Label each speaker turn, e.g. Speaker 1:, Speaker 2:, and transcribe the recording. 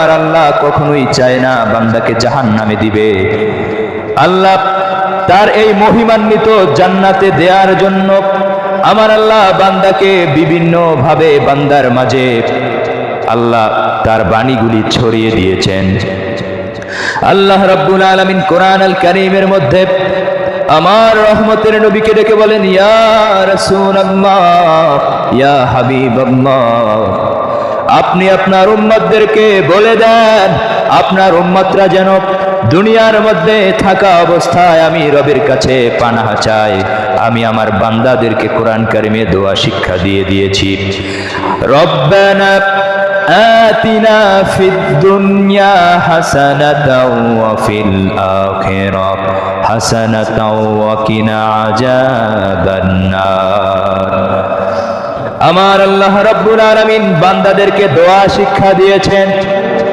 Speaker 1: আর আল্লাহ কখনোই চায় না বান্দাকে জাহান্নামে দিবে। আল্লাহ তার এই মহিমান্বিত জান্নাতে দেওয়ার জন্য আমার আল্লাহ বান্দাকে বিভিন্ন ভাবে বান্দার মাঝে আল্লাহ তার বাণীগুলি ছড়িয়ে দিয়েছেন। আল্লাহ রাব্বুল আলামিন কোরআন আল কারীমের মধ্যে আমার রহমতের নবীকে ডেকে বলেন, ইয়া রাসূলুল্লাহ, ইয়া হাবিবাল্লাহ, আপনি আপনার উম্মতদেরকে বলে দেন আপনার উম্মতরা যেন দুনিয়ার মধ্যে থাকা অবস্থায় আমি রবের কাছে পানাহ চাই। আমি আমার বান্দাদেরকে কোরআন কারিমে দোয়া শিক্ষা দিয়ে দিয়েছি। রব্বানা আতিনা ফিদ দুনিয়া হাসানাতাও ওয়া ফিল আখিরাহ হাসানাতাও ওয়া কিনা আযাবান নার। আমার আল্লাহ রাব্বুল আলামিন বান্দাদেরকে দোয়া শিক্ষা দিয়েছেন।